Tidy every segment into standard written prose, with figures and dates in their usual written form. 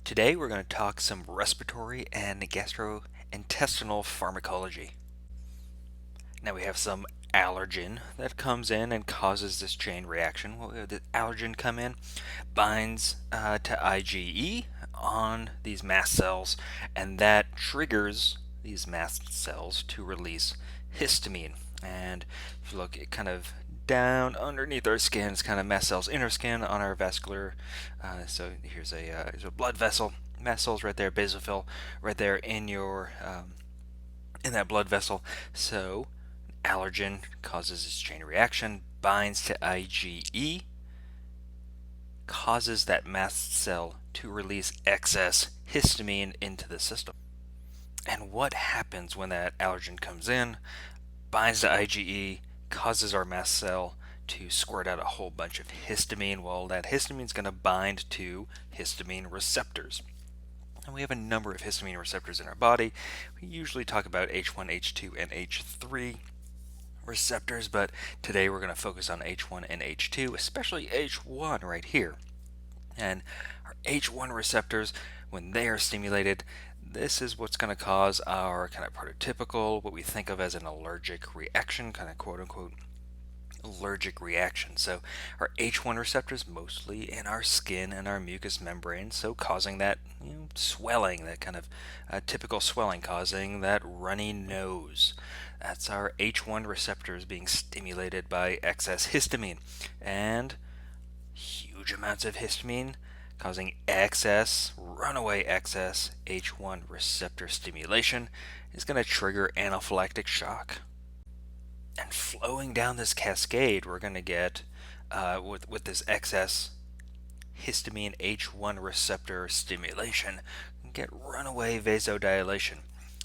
Today we're going to talk some respiratory and gastrointestinal pharmacology. Now we have some allergen that comes in and causes this chain reaction. Well, we have the allergen come in, binds to IgE on these mast cells, and that triggers these mast cells to release histamine. And if you look, it kind of down underneath our skin, it's kind of mast cells, inner skin on our vascular. So here's a blood vessel, mast cells right there, basophil right there in your in that blood vessel. So allergen causes this chain reaction, binds to IgE, causes that mast cell to release excess histamine into the system. And what happens when that allergen comes in, binds to IgE, causes our mast cell to squirt out a whole bunch of histamine? Well, that histamine is going to bind to histamine receptors. And we have a number of histamine receptors in our body. We usually talk about H1, H2, and H3 receptors, but today we're going to focus on H1 and H2, especially H1 right here. And our H1 receptors, when they are stimulated, this is what's going to cause our kind of prototypical, what we think of as an allergic reaction, kind of quote unquote allergic reaction. So our H1 receptors mostly in our skin and our mucous membrane, so causing that swelling, that kind of typical swelling, causing that runny nose. That's our H1 receptors being stimulated by excess histamine, and huge amounts of histamine causing runaway excess H1 receptor stimulation is going to trigger anaphylactic shock. And flowing down this cascade, we're going to get, with this excess histamine H1 receptor stimulation, get runaway vasodilation.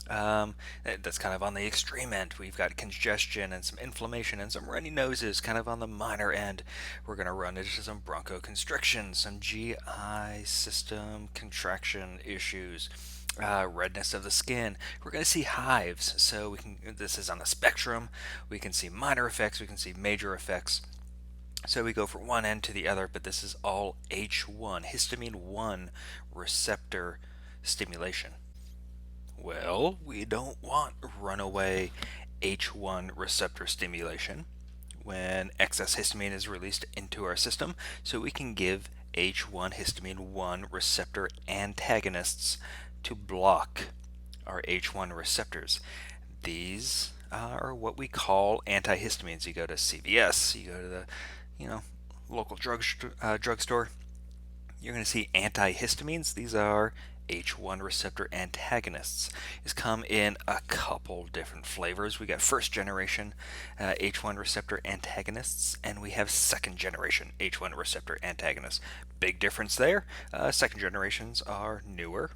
That's kind of on the extreme end. We've got congestion and some inflammation and some runny noses kind of on the minor end. We're going to run into some bronchoconstriction, some GI system contraction issues. Redness of the skin. We're going to see hives. So this is on a spectrum. We can see minor effects, we can see major effects. So we go from one end to the other, but this is all H1, histamine 1 receptor stimulation. Well, we don't want runaway H1 receptor stimulation when excess histamine is released into our system, so we can give H1 histamine 1 receptor antagonists to block our H1 receptors. These are what we call antihistamines. You go to CVS, you go to the local drugstore, you're going to see antihistamines. These are H1 receptor antagonists. These come in a couple different flavors. We got first generation H1 receptor antagonists, and we have second generation H1 receptor antagonists. Big difference there. Second generations are newer,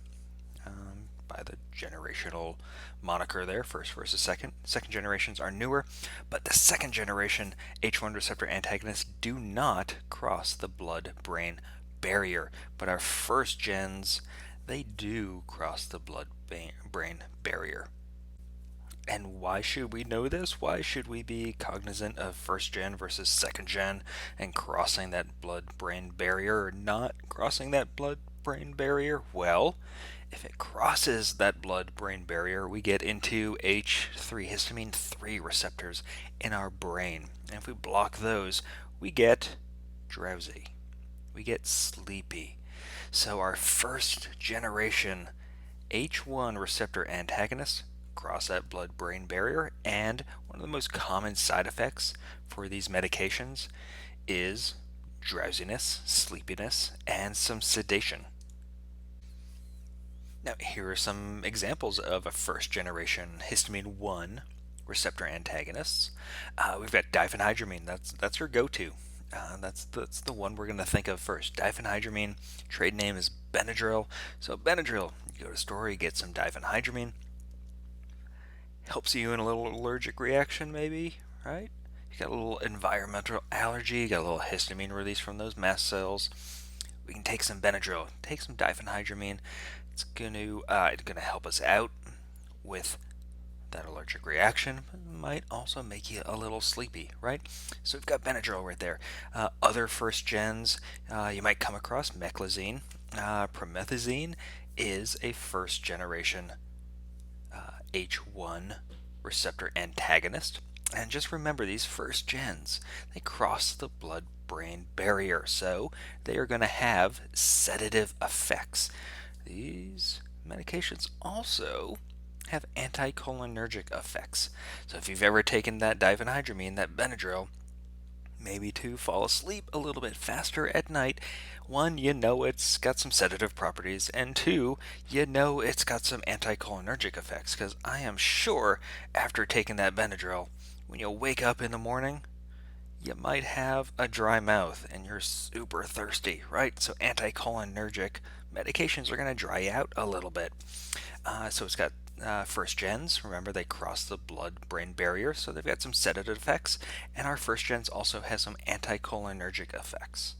by the generational moniker there, first versus second. Second generations are newer, but the second generation H1 receptor antagonists do not cross the blood-brain barrier, but our first gens, they do cross the blood-brain barrier. And why should we know this? Why should we be cognizant of first gen versus second gen and crossing that blood-brain barrier or not crossing that blood-brain barrier? Well, if it crosses that blood-brain barrier, we get into H3, histamine 3 receptors in our brain. And if we block those, we get drowsy. We get sleepy. So our first generation H1 receptor antagonists cross that blood-brain barrier, and one of the most common side effects for these medications is drowsiness, sleepiness, and some sedation. Now, here are some examples of a first generation histamine 1 receptor antagonists. We've got diphenhydramine. That's your go-to. That's the one we're going to think of first. Diphenhydramine, trade name is Benadryl. So Benadryl, you go to the store, you get some diphenhydramine. Helps you in a little allergic reaction, maybe, right? You got a little environmental allergy, you got a little histamine release from those mast cells. We can take some Benadryl, take some diphenhydramine. It's going to help us out with That allergic reaction might also make you a little sleepy, right? So we've got Benadryl right there. Other first gens, you might come across meclizine. Promethazine is a first generation H1 receptor antagonist. And just remember, these first gens, they cross the blood-brain barrier, so they are going to have sedative effects. These medications also have anticholinergic effects. So if you've ever taken that diphenhydramine, that Benadryl, maybe to fall asleep a little bit faster at night, one, you know it's got some sedative properties, and two, you know it's got some anticholinergic effects, because I am sure after taking that Benadryl, when you wake up in the morning, you might have a dry mouth and you're super thirsty, right? So anticholinergic medications are going to dry you out a little bit. So it's got first gens. Remember, they cross the blood-brain barrier, so they've got some sedative effects. And our first gens also has some anticholinergic effects.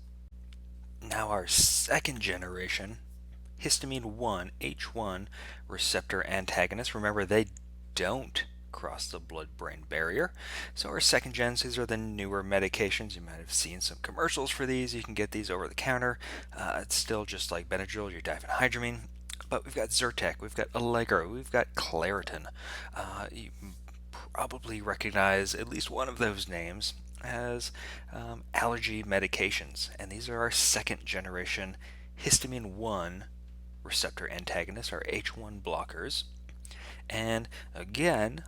Now our second generation, histamine 1, H1 receptor antagonists. Remember, they don't cross the blood-brain barrier. So our second gens, these are the newer medications. You might have seen some commercials for these. You can get these over the counter. It's still just like Benadryl, your diphenhydramine. But we've got Zyrtec, we've got Allegro, we've got Claritin. You probably recognize at least one of those names as allergy medications. And these are our second generation histamine 1 receptor antagonists, our H1 blockers. And again,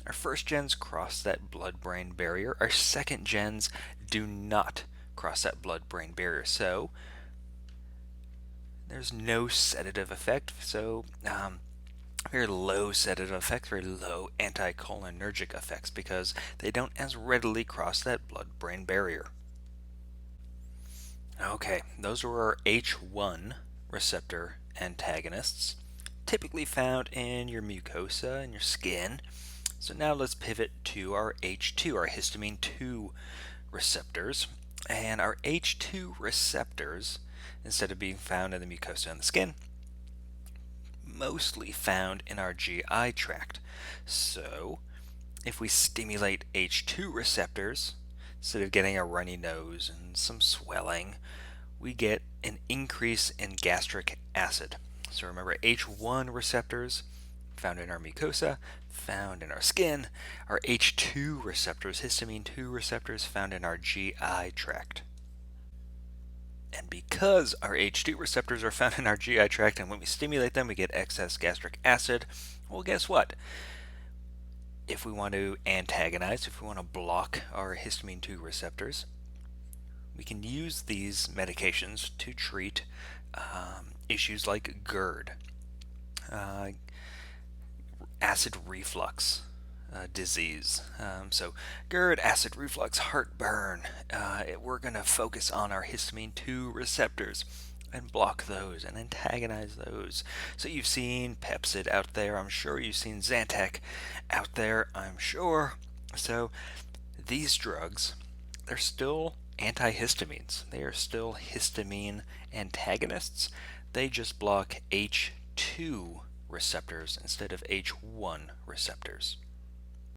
our first gens cross that blood-brain barrier. Our second gens do not cross that blood-brain barrier. So there's no sedative effect. So very low sedative effects, very low anticholinergic effects, because they don't as readily cross that blood-brain barrier. Okay, those were our H1 receptor antagonists, typically found in your mucosa and your skin. So now let's pivot to our H2, our histamine 2 receptors. And our H2 receptors, instead of being found in the mucosa and the skin, mostly found in our GI tract. So if we stimulate H2 receptors, instead of getting a runny nose and some swelling, we get an increase in gastric acid. So remember, H1 receptors found in our mucosa, found in our skin. Our H2 receptors, histamine 2 receptors, found in our GI tract. And because our H2 receptors are found in our GI tract, and when we stimulate them we get excess gastric acid, well, guess what? If we want to antagonize, if we want to block our histamine 2 receptors, we can use these medications to treat issues like GERD, acid reflux disease. So GERD, acid reflux, heartburn, we're going to focus on our histamine 2 receptors and block those and antagonize those. So you've seen Pepcid out there, I'm sure. You've seen Zantac out there, I'm sure. So these drugs, they're still antihistamines. They are still histamine antagonists. They just block H2 receptors instead of H1 receptors.